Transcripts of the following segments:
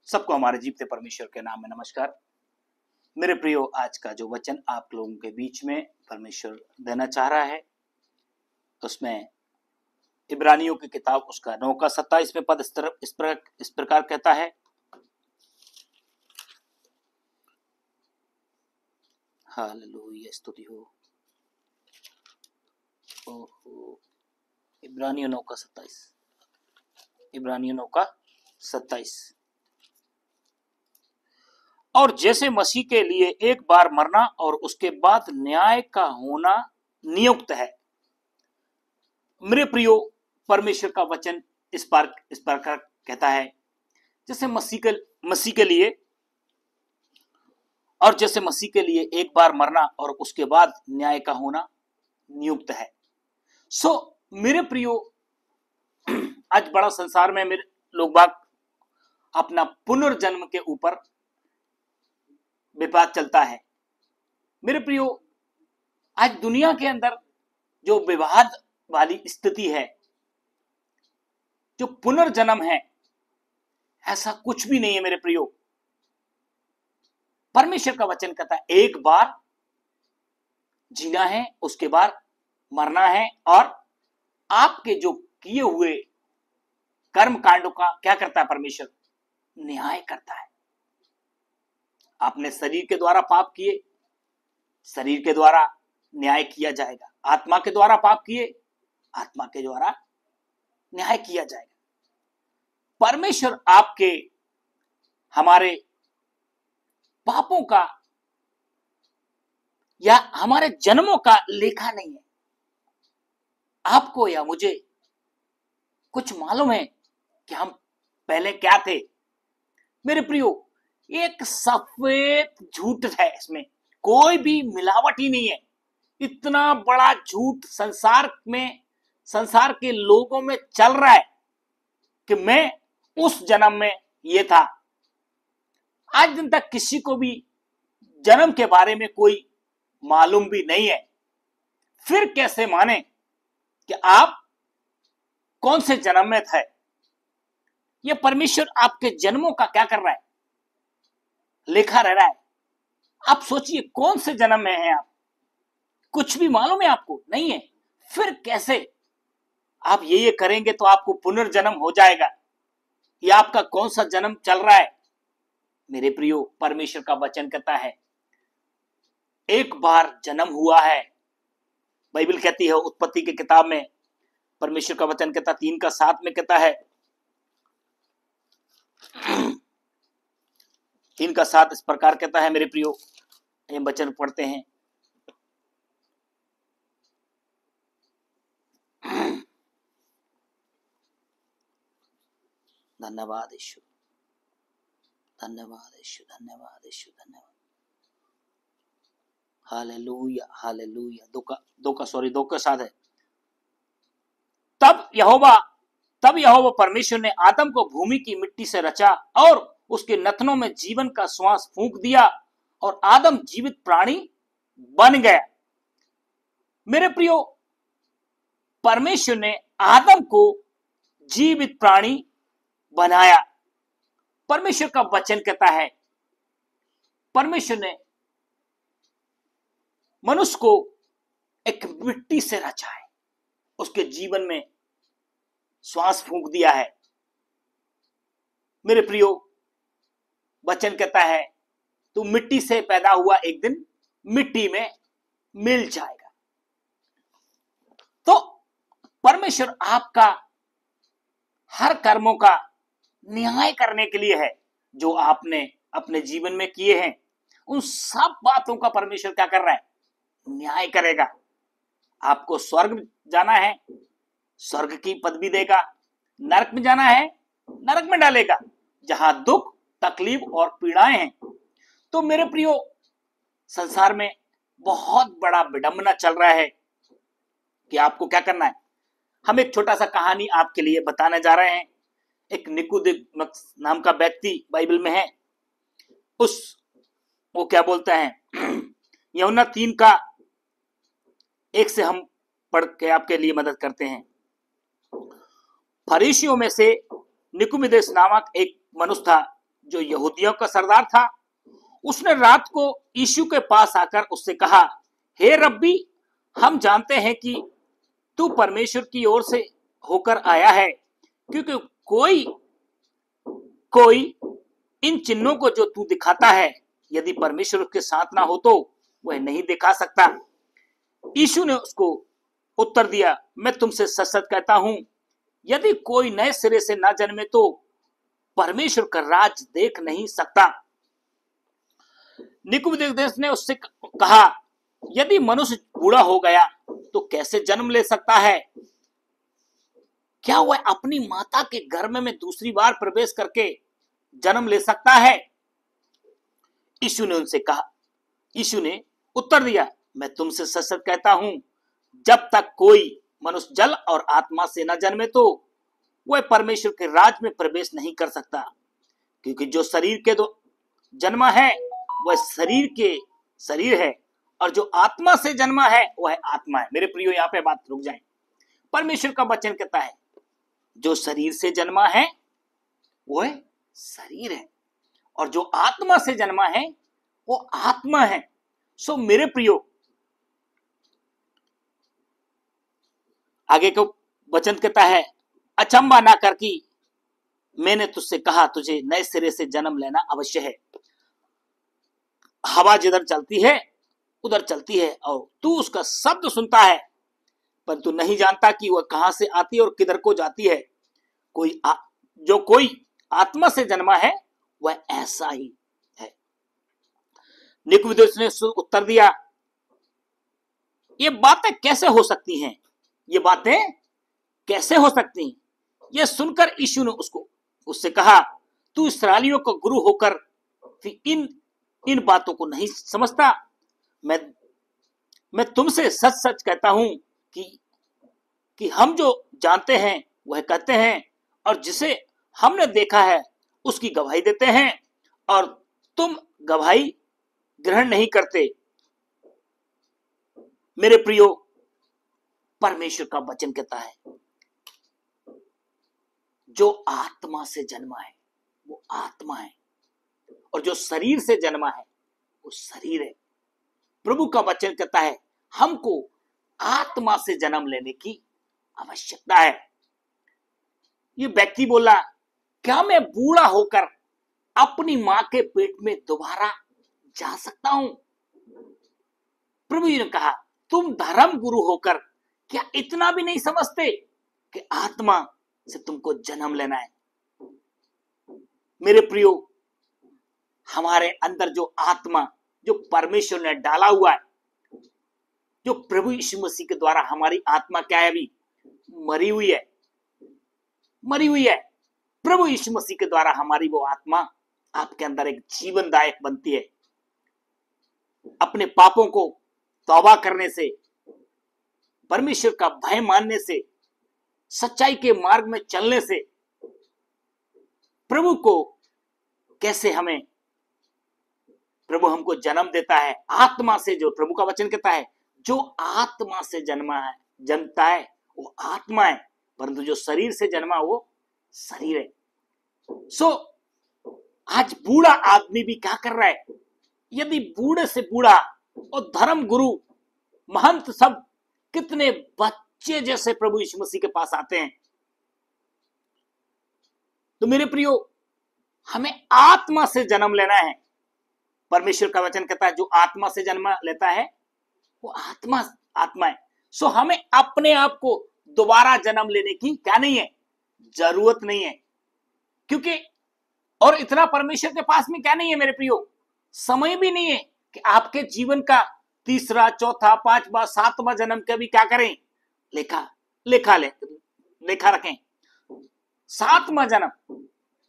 सबको हमारे जीवते परमेश्वर के नाम में नमस्कार। मेरे प्रियो, आज का जो वचन आप लोगों के बीच में परमेश्वर देना चाह रहा है उसमें इब्रानियों की किताब उसका 9 का 27 में पद इस प्रकार कहता है। हालेलुया, स्तुति हो। ओहो, इब्रानियों 9 का 27, इब्रानियों 9 का 27। और जैसे मसीह के लिए एक बार मरना और उसके बाद न्याय का होना नियुक्त है। मेरे प्रियो, परमेश्वर का वचन इस प्रकार कहता है, जैसे मसीह के लिए एक बार मरना और उसके बाद न्याय का होना नियुक्त है। मेरे प्रियो, आज बड़ा संसार में मेरे लोग बाग अपना पुनर्जन्म के ऊपर विवाद चलता है। मेरे प्रियो, आज दुनिया के अंदर जो विवाद वाली स्थिति है, जो पुनर्जन्म है, ऐसा कुछ भी नहीं है। मेरे प्रियो, परमेश्वर का वचन कहता है एक बार जीना है, उसके बाद मरना है, और आपके जो किए हुए कर्म कांडों का क्या करता है परमेश्वर? न्याय करता है। आपने शरीर के द्वारा पाप किए, शरीर के द्वारा न्याय किया जाएगा। आत्मा के द्वारा पाप किए, आत्मा के द्वारा न्याय किया जाएगा। परमेश्वर आपके हमारे पापों का या हमारे जन्मों का लेखा नहीं है। आपको या मुझे कुछ मालूम है कि हम पहले क्या थे? मेरे प्रियो, एक सफेद झूठ है, इसमें कोई भी मिलावट ही नहीं है। इतना बड़ा झूठ संसार के लोगों में चल रहा है कि मैं उस जन्म में ये था। आज दिन तक किसी को भी जन्म के बारे में कोई मालूम भी नहीं है। फिर कैसे माने कि आप कौन से जन्म में थे? ये परमेश्वर आपके जन्मों का क्या कर रहा है? लिखा रह रहा है। आप सोचिए, कौन से जन्म में हैं आप? कुछ भी मालूम है आपको? नहीं है। फिर कैसे आप ये करेंगे तो आपको पुनर्जन्म हो जाएगा? ये आपका कौन सा जन्म चल रहा है? मेरे प्रियो, परमेश्वर का वचन कहता है एक बार जन्म हुआ है। बाइबल कहती है उत्पत्ति की किताब में, परमेश्वर का वचन कहता 3 का 7 में कहता है, 3 का 7 इस प्रकार कहता है। मेरे प्रियो, ये वचन पढ़ते हैं। धन्यवाद यीशु, धन्यवाद यीशु, धन्यवाद यीशु, धन्यवाद। Hallelujah, hallelujah. 2 का 7 है। तब यहोवा परमेश्वर ने आदम को भूमि की मिट्टी से रचा और उसके नथनों में जीवन का श्वास फूंक दिया और आदम जीवित प्राणी बन गया। मेरे प्रियो, परमेश्वर ने आदम को जीवित प्राणी बनाया। परमेश्वर का वचन कहता है परमेश्वर ने मनुष्य को एक मिट्टी से रचा है, उसके जीवन में श्वास फूंक दिया है। मेरे प्रियो, वचन कहता है तू मिट्टी से पैदा हुआ, एक दिन मिट्टी में मिल जाएगा। तो परमेश्वर आपका हर कर्मों का न्याय करने के लिए है। जो आपने अपने जीवन में किए हैं, उन सब बातों का परमेश्वर क्या कर रहा है? न्याय करेगा। आपको स्वर्ग जाना है, स्वर्ग की पदवी देगा। नरक में जाना है, नरक में डालेगा, जहां दुख, तकलीफ और पीड़ाएं हैं। तो मेरे प्रियो, संसार में बहुत बड़ा विडंबना चल रहा है कि आपको क्या करना है। हम एक छोटा सा कहानी आपके लिए बताने जा रहे हैं। एक निकोदेमुस नाम का व्यक्ति बाइबल में है। वो क्या बोलता है, यूहन्ना 3 का 1 से हम पढ़ के आपके लिए मदद करते हैं। फरीसियों में से निकोदेमुस नामक एक मनुष्य था जो यहूदियों का सरदार था, उसने रात को यीशु के पास आकर उससे कहा, हे रब्बी, हम जानते हैं कि तू परमेश्वर की ओर से होकर आया है, क्योंकि कोई कोई इन चिन्हों को जो तू दिखाता है, यदि परमेश्वर के साथ ना हो तो वह नहीं दिखा सकता। यीशु ने उसको उत्तर दिया, मैं तुमसे सच सच कहता हूं, यदि कोई नए सिरे से ना जन्मे तो परमेश्वर का राज देख नहीं सकता। निकुदेमुस ने उससे कहा, यदि मनुष्य बूढ़ा हो गया तो कैसे जन्म ले सकता है? क्या वह अपनी माता के गर्भ में दूसरी बार प्रवेश करके जन्म ले सकता है? यीशु ने उत्तर दिया, मैं तुमसे सच सच कहता हूं, जब तक कोई मनुष्य जल और आत्मा से न जन्मे तो वह परमेश्वर के राज में प्रवेश नहीं कर सकता। क्योंकि जो शरीर के दो जन्मा है वह शरीर है, और जो आत्मा से जन्मा है वह आत्मा है। मेरे प्रियो, यहाँ पे बात रुक जाए। परमेश्वर का वचन कहता है, जो शरीर से जन्मा है वह शरीर है, और जो आत्मा से जन्मा है वो आत्मा है। सो मेरे प्रियो, आगे को वचन कहता है, अचंबा ना कर कि मैंने तुझसे कहा, तुझे नए सिरे से जन्म लेना अवश्य है। हवा जिधर चलती है उधर चलती है, और तू उसका शब्द सुनता है, पर तू नहीं जानता कि वह कहां से आती है और किधर को जाती है। जो कोई आत्मा से जन्मा है वह ऐसा ही है। निकुदेमुस ने उत्तर दिया, ये बातें कैसे हो सकती हैं? ये बातें कैसे हो सकती हैं? यह सुनकर यीशु ने उससे कहा, तू इस्राएलियों का गुरु होकर इन बातों को नहीं समझता? मैं तुमसे सच सच कहता हूं कि हम जो जानते हैं वह कहते हैं, और जिसे हमने देखा है उसकी गवाही देते हैं, और तुम गवाही ग्रहण नहीं करते। मेरे प्रियो, परमेश्वर का वचन कहता है, जो आत्मा से जन्मा है वो आत्मा है, और जो शरीर से जन्मा है वो शरीर है। प्रभु का वचन कहता है, हमको आत्मा से जन्म लेने की आवश्यकता है। ये व्यक्ति बोला, क्या मैं बूढ़ा होकर अपनी मां के पेट में दोबारा जा सकता हूं? प्रभु जी ने कहा, तुम धर्म गुरु होकर क्या इतना भी नहीं समझते कि आत्मा से तुमको जन्म लेना है? मेरे प्रियो, हमारे अंदर जो आत्मा, जो परमेश्वर ने डाला हुआ है, जो प्रभु यीशु मसीह के द्वारा हमारी आत्मा क्या है? अभी मरी हुई है। प्रभु यीशु मसीह के द्वारा हमारी वो आत्मा आपके अंदर एक जीवनदायक बनती है। अपने पापों को तौबा करने से, परमेश्वर का भय मानने से, सच्चाई के मार्ग में चलने से, प्रभु हमको जन्म देता है आत्मा से। जो प्रभु का वचन कहता है, जो आत्मा से जन्मता है वो आत्मा है, परंतु जो शरीर से जन्मा वो शरीर है। आज बूढ़ा आदमी भी क्या कर रहा है? यदि बूढ़े से बूढ़ा और धर्म गुरु महंत सब कितने बच्चे जैसे प्रभु यीशु मसीह के पास आते हैं, तो मेरे प्रियो, हमें आत्मा से जन्म लेना है। परमेश्वर का वचन कहता है, जो आत्मा से जन्म लेता है वो आत्मा है। सो हमें अपने आप को दोबारा जन्म लेने की क्या नहीं है? जरूरत नहीं है। क्योंकि और इतना परमेश्वर के पास में क्या नहीं है मेरे प्रियो? समय भी नहीं है कि आपके जीवन का तीसरा, चौथा, पांचवा, सातवां जन्म का भी क्या करें? लेखा रखें। सातवां जन्म,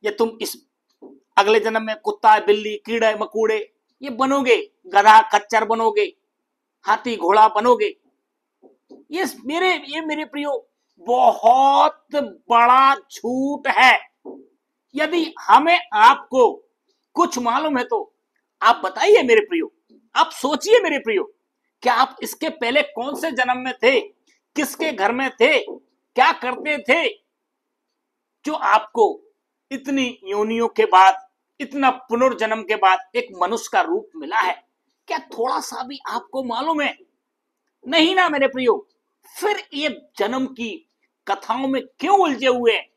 ये तुम इस अगले जन्म में कुत्ता, बिल्ली, कीड़े मकोड़े ये बनोगे, गधा खच्चर बनोगे, हाथी घोड़ा बनोगे। ये मेरे प्रियो बहुत बड़ा झूठ है। यदि हमें आपको कुछ मालूम है तो आप बताइए मेरे प्रियो, आप सोचिए मेरे प्रियो, क्या आप इसके पहले कौन से जन्म में थे? किसके घर में थे? क्या करते थे जो आपको इतनी योनियों के बाद, इतना पुनर्जन्म के बाद एक मनुष्य का रूप मिला है, क्या थोड़ा सा भी आपको मालूम है? नहीं ना मेरे प्रियो। फिर ये जन्म की कथाओं में क्यों उलझे हुए हैं?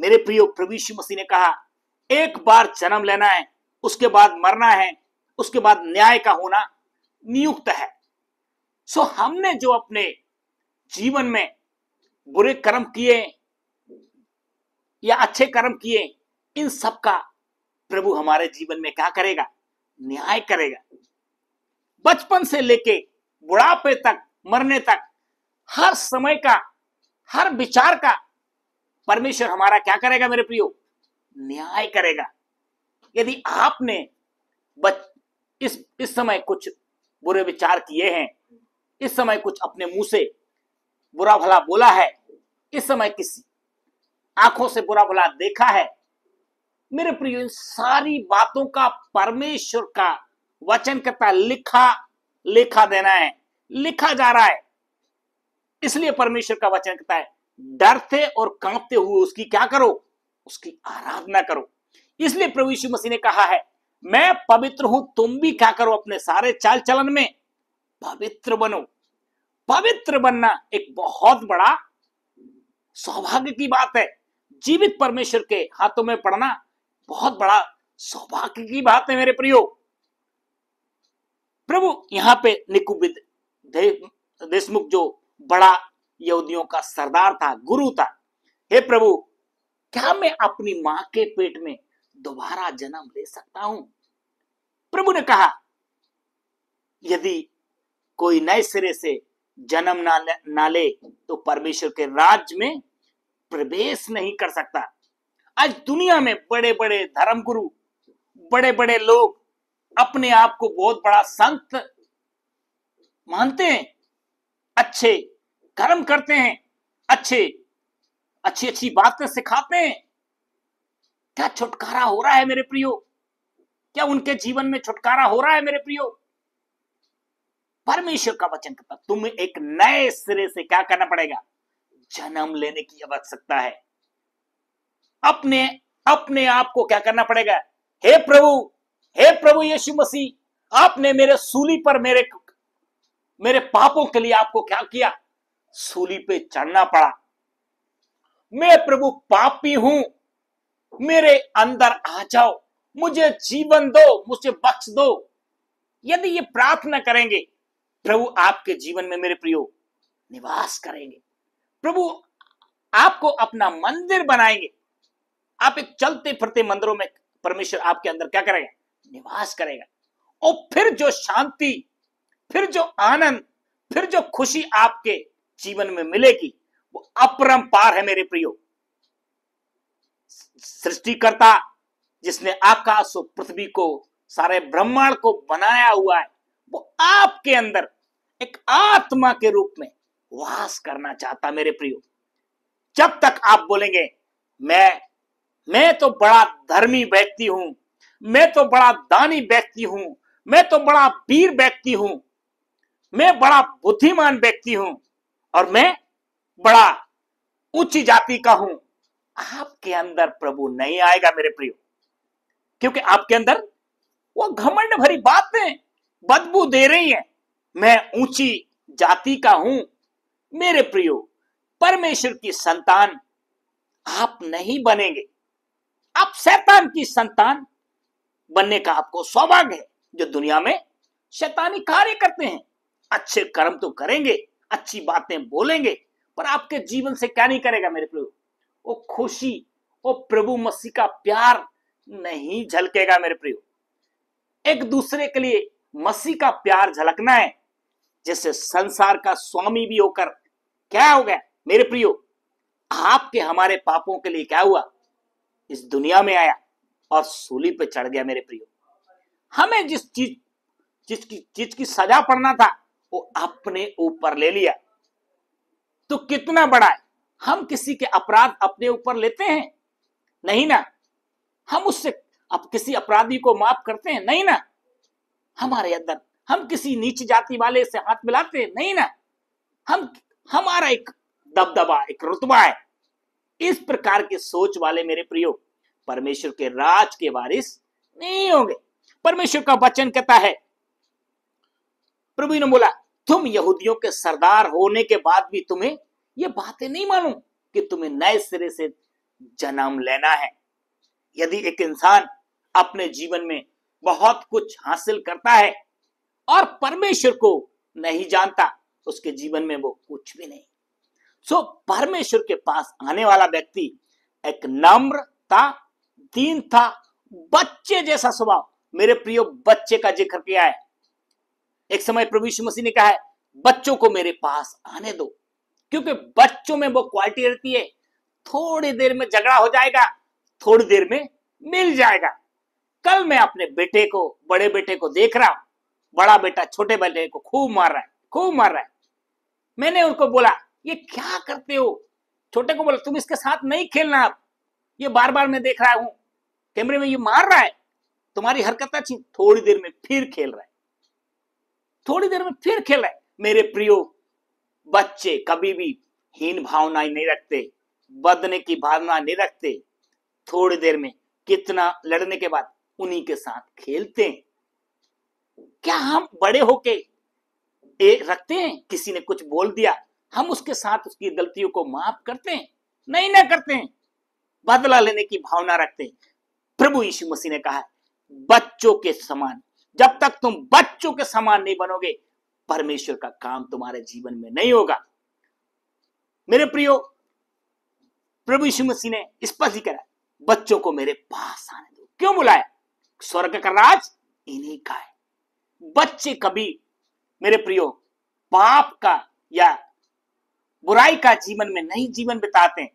मेरे प्रियो, प्रभु यीशु मसीह ने कहा एक बार जन्म लेना है, उसके बाद मरना है, उसके बाद न्याय का होना नियुक्त है। सो हमने जो अपने जीवन में बुरे कर्म किए या अच्छे कर्म किए, इन सब का प्रभु हमारे जीवन में क्या करेगा? न्याय करेगा। बचपन से लेके बुढ़ापे तक, मरने तक, हर समय का, हर विचार का परमेश्वर हमारा क्या करेगा मेरे प्रियो? न्याय करेगा। यदि आपने इस समय कुछ बुरे विचार किए हैं, इस समय कुछ अपने मुंह से बुरा भला बोला है, इस समय किसी आंखों से बुरा भला देखा है, मेरे प्रियो, इन सारी बातों का परमेश्वर का वचन कहता है लेखा देना है, लिखा जा रहा है। इसलिए परमेश्वर का वचन कहता है डरते और कांपते हुए उसकी क्या करो? उसकी आराधना करो। इसलिए प्रभु यीशु मसीह ने कहा है मैं पवित्र हूं, तुम भी क्या करो? अपने सारे चाल चलन में पवित्र बनो। पवित्र बनना एक बहुत बड़ा सौभाग्य की बात है। जीवित परमेश्वर के हाथों में पड़ना बहुत बड़ा सौभाग्य की बात है मेरे प्रियो। प्रभु यहां पे निकुबिद देशमुख जो बड़ा यहूदियों का सरदार था, गुरु था, हे प्रभु क्या मैं अपनी मां के पेट में दोबारा जन्म ले सकता हूं? प्रभु ने कहा यदि कोई नए सिरे से जन्म ना ले तो परमेश्वर के राज्य में प्रवेश नहीं कर सकता। आज दुनिया में बड़े बड़े धर्मगुरु, बड़े बड़े लोग अपने आप को बहुत बड़ा संत मानते हैं, अच्छे कर्म करते हैं, अच्छी बातें सिखाते हैं। क्या छुटकारा हो रहा है मेरे प्रियो? क्या उनके जीवन में छुटकारा हो रहा है मेरे प्रियो? परमेश्वर का वचन कहता तुम्हें एक नए सिरे से क्या करना पड़ेगा? जन्म लेने की आवश्यकता है। अपने आप को क्या करना पड़ेगा? हे प्रभु यीशु मसीह, आपने मेरे सूली पर मेरे पापों के लिए आपको क्या किया? सूली पे चढ़ना पड़ा। मैं प्रभु पापी हूं, मेरे अंदर आ जाओ, मुझे जीवन दो, मुझे बख्श दो। यदि ये प्रार्थना करेंगे, प्रभु आपके जीवन में मेरे प्रियो निवास करेंगे। प्रभु आपको अपना मंदिर बनाएंगे। आप एक चलते फिरते मंदिरों में परमेश्वर आपके अंदर क्या करेगा? निवास करेगा। और फिर जो शांति, फिर जो आनंद, फिर जो खुशी आपके जीवन में मिलेगी वो अपरंपार है मेरे प्रियो। सृष्टिकर्ता जिसने आकाश और पृथ्वी को, सारे ब्रह्मांड को बनाया हुआ है, वो आपके अंदर एक आत्मा के रूप में वास करना चाहता मेरे प्रियो। जब तक आप बोलेंगे मैं तो बड़ा धर्मी व्यक्ति हूं, मैं तो बड़ा दानी व्यक्ति हूं, मैं तो बड़ा वीर व्यक्ति हूं, मैं बड़ा बुद्धिमान व्यक्ति हूं और मैं बड़ा उच्च जाति का हूं, आपके अंदर प्रभु नहीं आएगा मेरे प्रियो। क्योंकि आपके अंदर वो घमंड भरी बातें बदबू दे रही हैं। मैं ऊंची जाति का हूं। मेरे प्रियो, परमेश्वर की संतान आप नहीं बनेंगे। आप शैतान की संतान बनने का आपको सौभाग्य है, जो दुनिया में शैतानी कार्य करते हैं। अच्छे कर्म तो करेंगे, अच्छी बातें बोलेंगे, पर आपके जीवन से क्या नहीं करेगा मेरे प्रियो? वो खुशी, वो प्रभु मसीह का प्यार नहीं झलकेगा मेरे प्रियो। एक दूसरे के लिए मसीह का प्यार झलकना है। जैसे संसार का स्वामी भी होकर क्या हो गया मेरे प्रियो? आपके हमारे पापों के लिए क्या हुआ? इस दुनिया में आया और सूली पे चढ़ गया मेरे प्रियो। हमें जिस चीज की सजा पड़ना था वो अपने ऊपर ले लिया। तो कितना बड़ा है। हम किसी के अपराध अपने ऊपर लेते हैं? नहीं ना। हम उससे अब किसी अपराधी को माफ करते हैं? नहीं ना। हमारे अंदर हम किसी नीच जाति वाले से हाथ मिलाते हैं? नहीं ना। हमारा एक दबदबा, एक रुतबा है। इस प्रकार की सोच वाले मेरे प्रियो परमेश्वर के राज के वारिस नहीं होंगे। परमेश्वर का वचन कहता है, प्रभु ने बोला, तुम यहूदियों के सरदार होने के बाद भी तुम्हें ये बातें नहीं मालूम कि तुम्हें नए सिरे से जन्म लेना है। यदि एक इंसान अपने जीवन में बहुत कुछ हासिल करता है और परमेश्वर को नहीं जानता, उसके जीवन में वो कुछ भी नहीं। सो परमेश्वर के पास आने वाला व्यक्ति एक नम्रता, दीनता, बच्चे जैसा स्वभाव, मेरे प्रियो बच्चे का जिक्र किया है। एक समय प्रभु यीशु मसीह ने कहा है, बच्चों को मेरे पास आने दो, क्योंकि बच्चों में वो क्वालिटी रहती है, थोड़ी देर में झगड़ा हो जाएगा, थोड़ी देर में मिल जाएगा। कल मैं अपने बेटे को, बड़े बेटे को देख रहा हूं, बड़ा बेटा छोटे बेटे को खूब मार रहा है। मैंने उनको बोला, ये क्या करते हो? छोटे को बोला, तुम इसके साथ नहीं खेलना, अब ये बार बार मैं देख रहा हूं कैमरे में, ये मार रहा है, तुम्हारी हरकत अच्छी। थोड़ी देर में फिर खेल रहा है, थोड़ी देर में फिर खेल रहा है। मेरे प्रियो, बच्चे कभी भी हीन भावनाएं नहीं रखते, बदने की भावना नहीं रखते। थोड़ी देर में कितना लड़ने के बाद उन्हीं के साथ खेलते हैं। क्या हम बड़े होके रखते हैं? किसी ने कुछ बोल दिया, हम उसके साथ उसकी गलतियों को माफ करते हैं? नहीं ना करते हैं, बदला लेने की भावना रखते हैं। प्रभु यीशु मसीह ने कहा, बच्चों के समान, जब तक तुम बच्चों के समान नहीं बनोगे, परमेश्वर का काम तुम्हारे जीवन में नहीं होगा। मेरे प्रियो, प्रभु यीशु मसीह ने स्पष्ट ही कहा, बच्चों को मेरे पास आने दो। क्यों बुलाया? स्वर्ग का राज इन्हीं का है। बच्चे कभी, मेरे प्रियो, पाप का या बुराई का जीवन में नहीं जीवन बिताते हैं।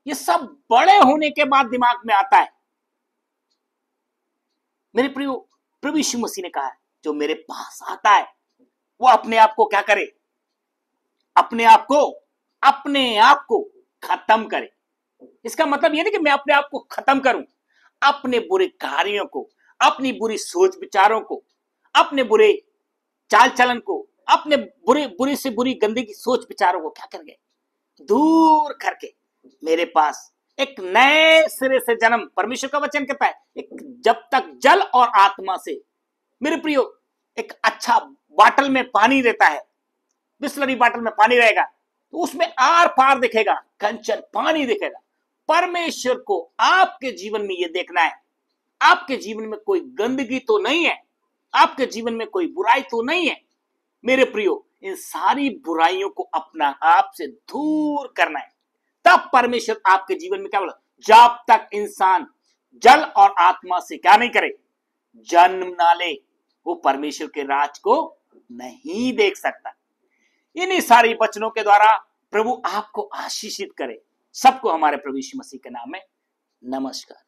ये सब बड़े होने के बाद दिमाग में आता है। मेरे प्रियो, प्रभु यीशु मसीह ने कहा, जो मेरे पास आता है वो अपने आप को क्या करे? अपने आप को खत्म करे। इसका मतलब ये नहीं कि मैं अपने आप को खत्म करूं, अपने बुरे कार्यों को, अपनी बुरी सोच विचारों को, अपने बुरे चाल चलन को, अपने बुरी से बुरी गंदगी सोच विचारों को क्या कर गए? दूर करके मेरे पास एक नए सिरे से जन्म, परमेश्वर का वचन कहता है, एक जब तक जल और आत्मा से, मेरे प्रियो, एक अच्छा बाटल में पानी रहता है, बिस्लरी बाटल में पानी रहेगा तो उसमें आर पार दिखेगा, कंचन पानी दिखेगा। परमेश्वर को आपके जीवन में यह देखना है, आपके जीवन में कोई गंदगी तो नहीं है, आपके जीवन में कोई बुराई तो नहीं है। मेरे प्रियो, इन सारी बुराइयों को अपना आप से दूर करना है, तब परमेश्वर आपके जीवन में क्या बोला, जब तक इंसान जल और आत्मा से क्या नहीं करे, जन्म ना ले, वो परमेश्वर के राज को नहीं देख सकता। इन्हीं सारी वचनों के द्वारा प्रभु आपको आशीषित करे। सबको हमारे प्रभु यीशु मसीह के नाम में नमस्कार।